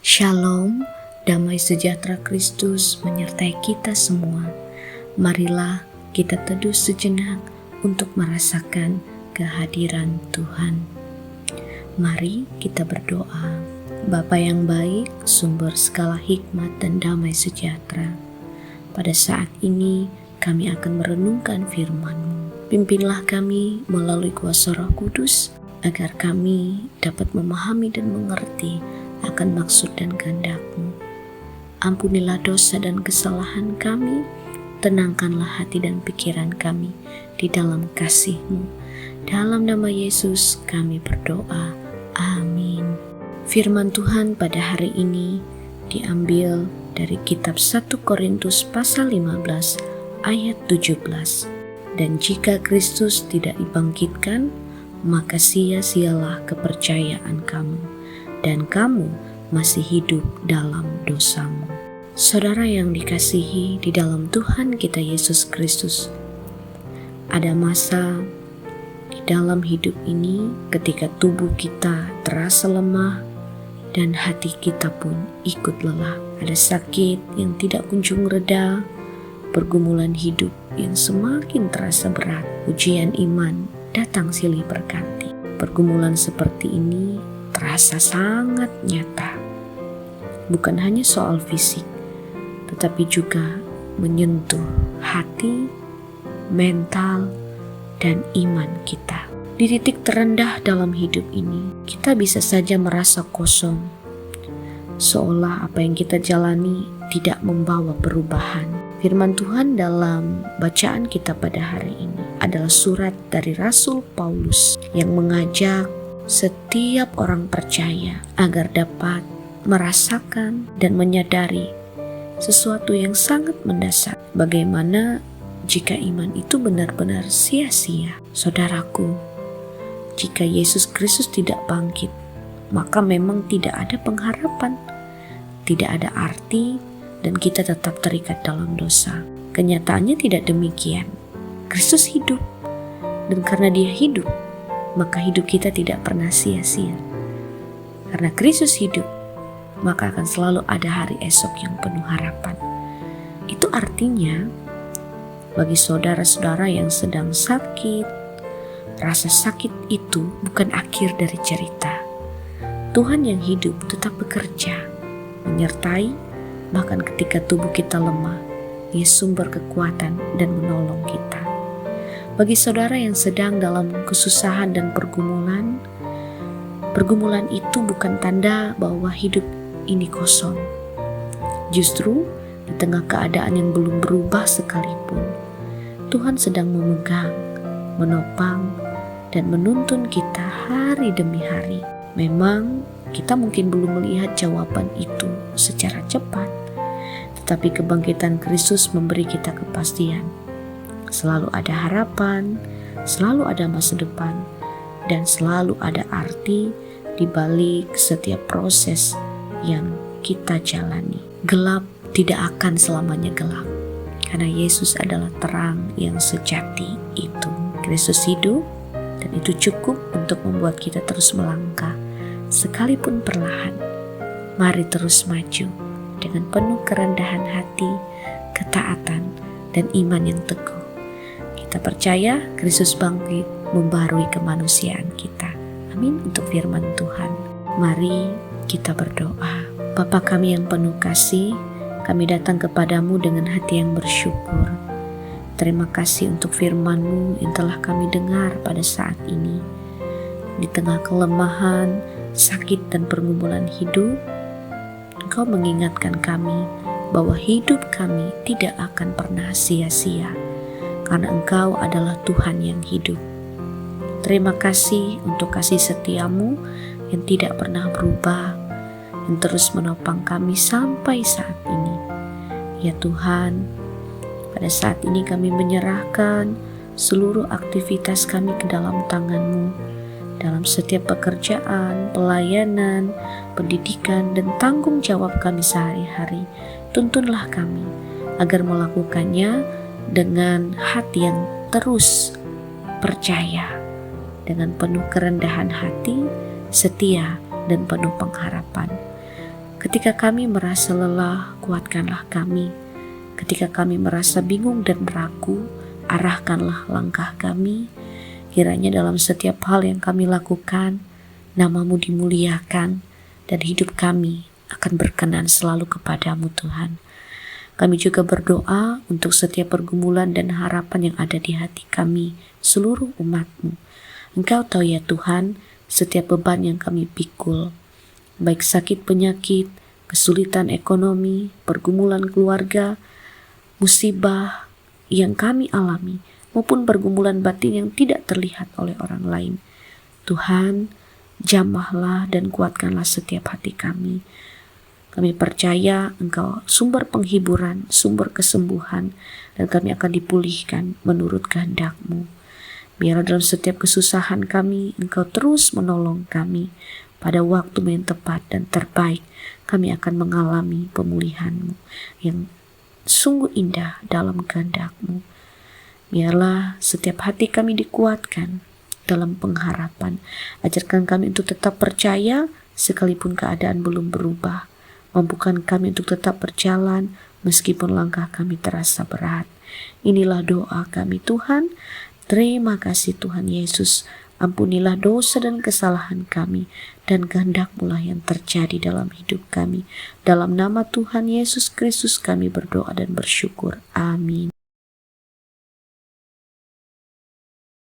Shalom, damai sejahtera Kristus menyertai kita semua. Marilah kita teduh sejenak untuk merasakan kehadiran Tuhan. Mari kita berdoa. Bapa yang baik, sumber segala hikmat dan damai sejahtera, pada saat ini kami akan merenungkan firman-Mu. Pimpinlah kami melalui kuasa Roh Kudus, agar kami dapat memahami dan mengerti akan maksud dan kehendak-Mu. Ampunilah dosa dan kesalahan kami, tenangkanlah hati dan pikiran kami di dalam kasih-Mu. Dalam nama Yesus kami berdoa, amin. Firman Tuhan pada hari ini diambil dari kitab 1 Korintus pasal 15 ayat 17. Dan jika Kristus tidak dibangkitkan, maka sia-sialah kepercayaan kamu, dan kamu masih hidup dalam dosamu. Saudara yang dikasihi di dalam Tuhan kita Yesus Kristus, ada masa di dalam hidup ini ketika tubuh kita terasa lemah dan hati kita pun ikut lelah. Ada sakit yang tidak kunjung reda, pergumulan hidup yang semakin terasa berat, ujian iman datang silih berganti. Pergumulan seperti ini terasa sangat nyata, bukan hanya soal fisik, tetapi juga menyentuh hati, mental, dan iman kita. Di titik terendah dalam hidup ini, kita bisa saja merasa kosong, seolah apa yang kita jalani tidak membawa perubahan. Firman Tuhan dalam bacaan kita pada hari ini adalah surat dari Rasul Paulus yang mengajak setiap orang percaya agar dapat merasakan dan menyadari sesuatu yang sangat mendasar. Bagaimana jika iman itu benar-benar sia-sia? Saudaraku, jika Yesus Kristus tidak bangkit, maka memang tidak ada pengharapan, tidak ada arti, dan kita tetap terikat dalam dosa. Kenyataannya tidak demikian. Kristus hidup, dan karena Dia hidup, maka hidup kita tidak pernah sia-sia. Karena Kristus hidup, maka akan selalu ada hari esok yang penuh harapan. Itu artinya, bagi saudara-saudara yang sedang sakit, rasa sakit itu bukan akhir dari cerita. Tuhan yang hidup tetap bekerja, menyertai, bahkan ketika tubuh kita lemah, Dia sumber kekuatan dan menolong kita. Bagi saudara yang sedang dalam kesusahan dan pergumulan itu bukan tanda bahwa hidup ini kosong. Justru di tengah keadaan yang belum berubah sekalipun, Tuhan sedang memegang, menopang, dan menuntun kita hari demi hari. Memang kita mungkin belum melihat jawaban itu secara cepat, tetapi kebangkitan Kristus memberi kita kepastian. Selalu ada harapan, selalu ada masa depan, dan selalu ada arti di balik setiap proses yang kita jalani. Gelap tidak akan selamanya gelap, karena Yesus adalah terang yang sejati itu. Kristus hidup, dan itu cukup untuk membuat kita terus melangkah, sekalipun perlahan. Mari terus maju dengan penuh kerendahan hati, ketaatan, dan iman yang teguh. Kita percaya Kristus bangkit membarui kemanusiaan kita. Amin untuk firman Tuhan. Mari kita berdoa. Bapa kami yang penuh kasih, kami datang kepadamu dengan hati yang bersyukur. Terima kasih untuk firman-Mu yang telah kami dengar pada saat ini. Di tengah kelemahan, sakit, dan pergumulan hidup, Engkau mengingatkan kami bahwa hidup kami tidak akan pernah sia-sia, karena Engkau adalah Tuhan yang hidup. Terima kasih untuk kasih setia-Mu yang tidak pernah berubah, yang terus menopang kami sampai saat ini. Ya Tuhan, pada saat ini kami menyerahkan seluruh aktivitas kami ke dalam tangan-Mu, dalam setiap pekerjaan, pelayanan, pendidikan, dan tanggung jawab kami sehari-hari. Tuntunlah kami agar melakukannya dengan hati yang terus percaya, dengan penuh kerendahan hati, setia, dan penuh pengharapan. Ketika kami merasa lelah, kuatkanlah kami. Ketika kami merasa bingung dan ragu, arahkanlah langkah kami. Kiranya dalam setiap hal yang kami lakukan, nama-Mu dimuliakan dan hidup kami akan berkenan selalu kepadamu Tuhan. Kami juga berdoa untuk setiap pergumulan dan harapan yang ada di hati kami, seluruh umat-Mu. Engkau tahu ya Tuhan, setiap beban yang kami pikul, baik sakit penyakit, kesulitan ekonomi, pergumulan keluarga, musibah yang kami alami, maupun pergumulan batin yang tidak terlihat oleh orang lain. Tuhan, jamahlah dan kuatkanlah setiap hati kami. Kami percaya Engkau sumber penghiburan, sumber kesembuhan, dan kami akan dipulihkan menurut kehendak-Mu. Biarlah dalam setiap kesusahan kami, Engkau terus menolong kami. Pada waktu yang tepat dan terbaik, kami akan mengalami pemulihan-Mu yang sungguh indah dalam kehendak-Mu. Biarlah setiap hati kami dikuatkan dalam pengharapan. Ajarkan kami untuk tetap percaya sekalipun keadaan belum berubah. Mampukan kami untuk tetap berjalan meskipun langkah kami terasa berat. Inilah doa kami Tuhan. Terima kasih Tuhan Yesus. Ampunilah dosa dan kesalahan kami, dan kehendak-Mu lah yang terjadi dalam hidup kami. Dalam nama Tuhan Yesus Kristus kami berdoa dan bersyukur. Amin.